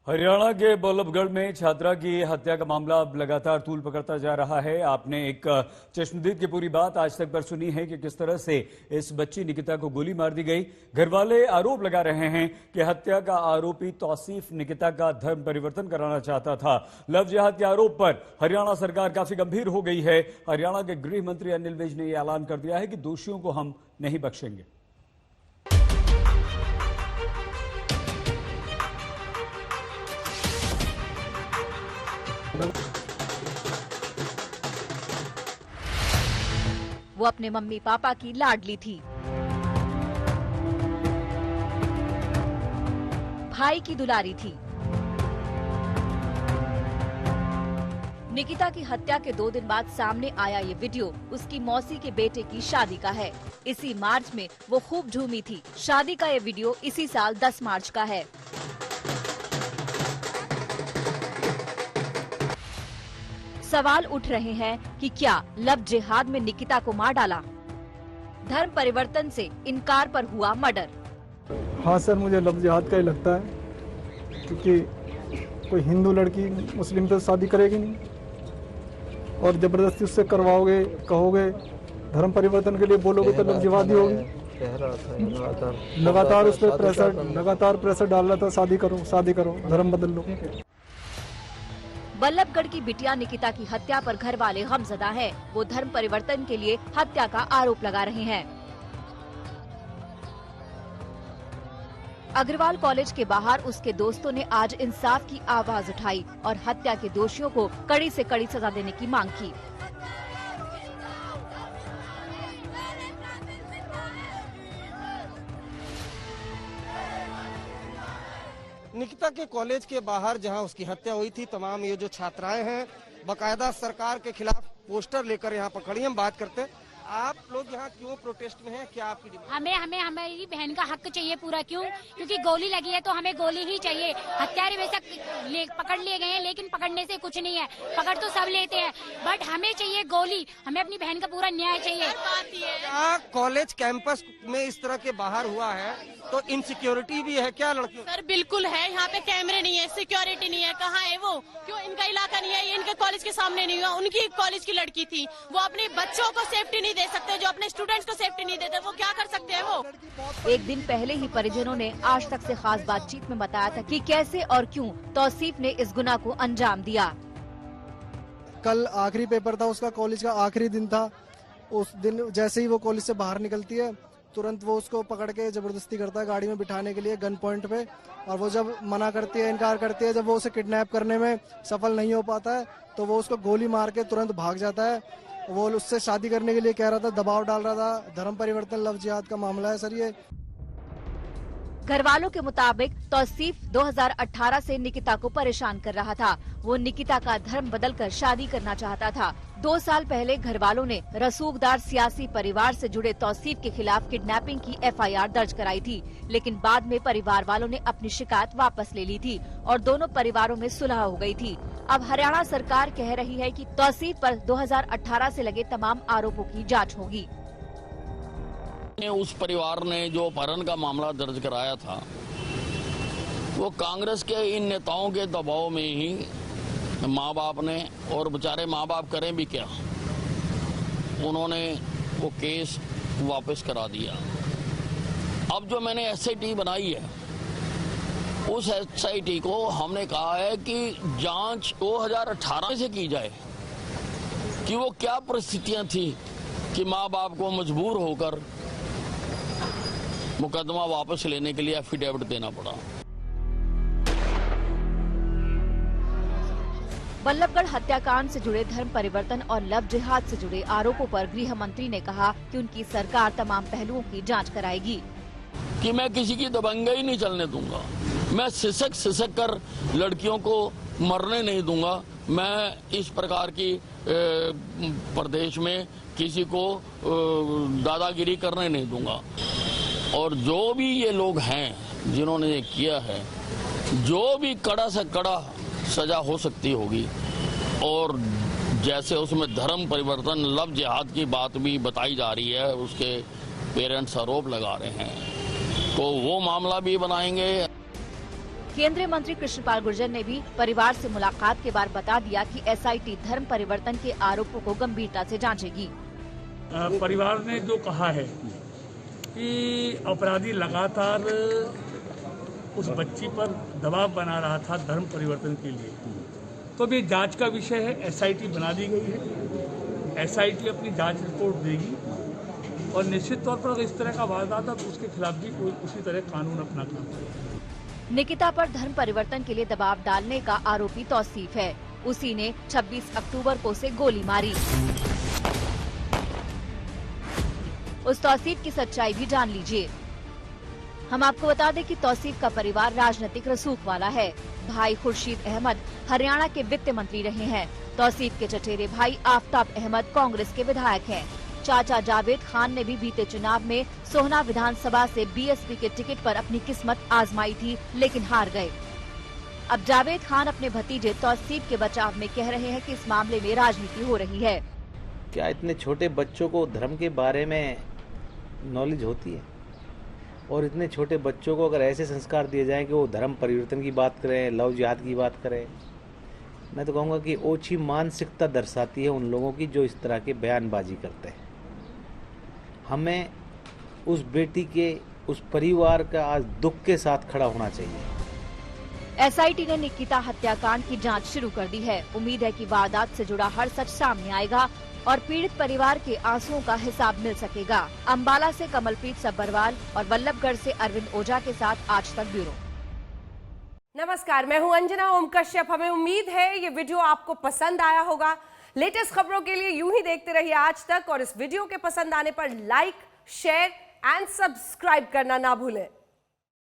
हरियाणा के बल्लभगढ़ में छात्रा की हत्या का मामला अब लगातार तूल पकड़ता जा रहा है। आपने एक चश्मदीद की पूरी बात आज तक पर सुनी है कि किस तरह से इस बच्ची निकिता को गोली मार दी गई। घरवाले आरोप लगा रहे हैं कि हत्या का आरोपी तौसीफ निकिता का धर्म परिवर्तन कराना चाहता था। लव जिहाद के आरोप पर हरियाणा सरकार काफी गंभीर हो गई है। हरियाणा के गृह मंत्री अनिल विज ने यह ऐलान कर दिया है कि दोषियों को हम नहीं बख्शेंगे। वो अपने मम्मी पापा की लाडली थी, भाई की दुलारी थी। निकिता की हत्या के 2 दिन बाद सामने आया ये वीडियो उसकी मौसी के बेटे की शादी का है। इसी मार्च में वो खूब झूमी थी। शादी का ये वीडियो इसी साल 10 मार्च का है। सवाल उठ रहे हैं कि क्या लव जिहाद में निकिता को मार डाला? धर्म परिवर्तन से इनकार पर हुआ मर्डर। हाँ सर, मुझे लव जिहाद का ही लगता है, क्योंकि कोई हिंदू लड़की मुस्लिम से शादी करेगी नहीं और जबरदस्ती उससे करवाओगे, कहोगे धर्म परिवर्तन के लिए बोलोगे तो लव जिहाद ही होगी। लगातार उस पर प्रेशर डाल रहा था, शादी करो, धर्म बदल लो। बल्लभगढ़ की बिटिया निकिता की हत्या पर घर वाले गमज़दा हैं। वो धर्म परिवर्तन के लिए हत्या का आरोप लगा रहे हैं। अग्रवाल कॉलेज के बाहर उसके दोस्तों ने आज इंसाफ की आवाज उठाई और हत्या के दोषियों को कड़ी से कड़ी सजा देने की मांग की। निकिता के कॉलेज के बाहर जहां उसकी हत्या हुई थी, तमाम ये जो छात्राएं हैं बाकायदा सरकार के खिलाफ पोस्टर लेकर यहाँ पर खड़ी हैं। बात करते हैं, आप लोग यहाँ क्यों प्रोटेस्ट में हैं? क्या आपकी डिमांड? हमें हमारी बहन का हक चाहिए पूरा। क्यों? क्योंकि गोली लगी है तो हमें गोली ही चाहिए। हत्यारे बेशक पकड़ लिए गए हैं, लेकिन पकड़ने से कुछ नहीं है। पकड़ तो सब लेते हैं, बट हमें चाहिए गोली। हमें अपनी बहन का पूरा न्याय चाहिए। कॉलेज कैंपस में इस तरह के बाहर हुआ है तो इनसिक्योरिटी भी है क्या लड़कियों? सर बिल्कुल है, यहाँ पे कैमरे नहीं है, सिक्योरिटी नहीं है। कहाँ है वो? क्यों इनका इलाका नहीं है? ये इनके कॉलेज के सामने नहीं हुआ। उनकी कॉलेज की लड़की थी, वो अपने बच्चों को सेफ्टी नहीं दे सकते, जो अपने स्टूडेंट्स को सेफ्टी नहीं देते, वो क्या कर सकते हैं? वो एक दिन पहले ही परिजनों ने आज तक से खास बातचीत में बताया था कि कैसे और क्यों तौसीफ ने इस गुनाह को अंजाम दिया। कल आखिरी पेपर था उसका, कॉलेज का आखिरी दिन था। उस दिन जैसे ही वो कॉलेज से बाहर निकलती है, तुरंत वो उसको पकड़ के जबरदस्ती करता है गाड़ी में बिठाने के लिए गन पॉइंट पे। और वो जब मना करती है, इनकार करती है, जब वो उसे किडनैप करने में सफल नहीं हो पाता है तो वो उसको गोली मार के तुरंत भाग जाता है। वो उससे शादी करने के लिए कह रहा था, दबाव डाल रहा था। धर्म परिवर्तन लव जिहाद का मामला है सर ये। घर वालों के मुताबिक तौसीफ 2018 से निकिता को परेशान कर रहा था। वो निकिता का धर्म बदलकर शादी करना चाहता था। 2 साल पहले घर वालों ने रसूखदार सियासी परिवार से जुड़े तौसीफ के खिलाफ किडनैपिंग की FIR दर्ज कराई थी, लेकिन बाद में परिवार वालों ने अपनी शिकायत वापस ले ली थी और दोनों परिवारों में सुलह हो गई थी। अब हरियाणा सरकार कह रही है कि तौसीफ पर 2018 से लगे तमाम आरोपों की जाँच होगी। उस परिवार ने जो अपहरण का मामला दर्ज कराया था, वो कांग्रेस के इन नेताओं के दबाव में ही माँ बाप ने, और बेचारे माँ बाप करें भी क्या, उन्होंने वो केस वापस करा दिया। अब जो मैंने SIT बनाई है, उस SIT को हमने कहा है कि जांच 2018 से की जाए कि वो क्या परिस्थितियां थी कि माँ बाप को मजबूर होकर मुकदमा वापस लेने के लिए एफिडेविट देना पड़ा। बल्लभगढ़ हत्याकांड से जुड़े धर्म परिवर्तन और लव जिहाद से जुड़े आरोपों पर गृह मंत्री ने कहा कि उनकी सरकार तमाम पहलुओं की जांच कराएगी। कि मैं किसी की दबंगई नहीं चलने दूंगा, मैं सिसक कर लड़कियों को मरने नहीं दूंगा। मैं इस प्रकार की प्रदेश में किसी को दादागिरी करने नहीं दूंगा। और जो भी ये लोग हैं जिन्होंने ये किया है, जो भी कड़ा से कड़ा सजा हो सकती होगी। और जैसे उसमें धर्म परिवर्तन लव जिहाद की बात भी बताई जा रही है, उसके पेरेंट्स आरोप लगा रहे हैं, तो वो मामला भी बनाएंगे। केंद्रीय मंत्री कृष्णपाल गुर्जर ने भी परिवार से मुलाकात के बाद बता दिया कि एसआईटी धर्म परिवर्तन के आरोपों को गंभीरता से जांचेगी। परिवार ने जो कहा है कि अपराधी लगातार उस बच्ची पर दबाव बना रहा था धर्म परिवर्तन के लिए, तो भी जांच का विषय है। एसआईटी बना दी गई है, एसआईटी अपनी जांच रिपोर्ट देगी और निश्चित तौर पर अगर इस तरह का वारदात है तो उसके खिलाफ भी उसी तरह कानून अपना काम करेगा। निकिता पर धर्म परिवर्तन के लिए दबाव डालने का आरोपी तौसीफ है। उसी ने 26 अक्टूबर को उसे गोली मारी। उस तौसीफ की सच्चाई भी जान लीजिए। हम आपको बता दें कि तौसीफ का परिवार राजनीतिक रसूख वाला है। भाई खुर्शीद अहमद हरियाणा के वित्त मंत्री रहे हैं। तौसीफ के चचेरे भाई आफ्ताब अहमद कांग्रेस के विधायक हैं। चाचा जावेद खान ने भी बीते चुनाव में सोहना विधानसभा से बीएसपी के टिकट पर अपनी किस्मत आजमाई थी, लेकिन हार गए। अब जावेद खान अपने भतीजे तौसीफ के बचाव में कह रहे हैं कि इस मामले में राजनीति हो रही है। क्या इतने छोटे बच्चों को धर्म के बारे में नॉलेज होती है? और इतने छोटे बच्चों को अगर ऐसे संस्कार दिए जाएं कि वो धर्म परिवर्तन की बात करें, लव जिहाद की बात करें, मैं तो कहूँगा कि ओछी मानसिकता दर्शाती है उन लोगों की जो इस तरह के बयानबाजी करते हैं। हमें उस बेटी के, उस परिवार का आज दुख के साथ खड़ा होना चाहिए। एसआईटी ने निकिता हत्याकांड की जांच शुरू कर दी है। उम्मीद है कि वारदात से जुड़ा हर सच सामने आएगा और पीड़ित परिवार के आंसुओं का हिसाब मिल सकेगा। अंबाला से कमलप्रीत सब्बरवाल और वल्लभगढ़ से अरविंद ओझा के साथ आज तक ब्यूरो। नमस्कार, मैं हूं अंजना ओम कश्यप। हमें उम्मीद है ये वीडियो आपको पसंद आया होगा। लेटेस्ट खबरों के लिए यूं ही देखते रहिए आज तक और इस वीडियो के पसंद आने पर लाइक, शेयर एंड सब्सक्राइब करना ना भूलें।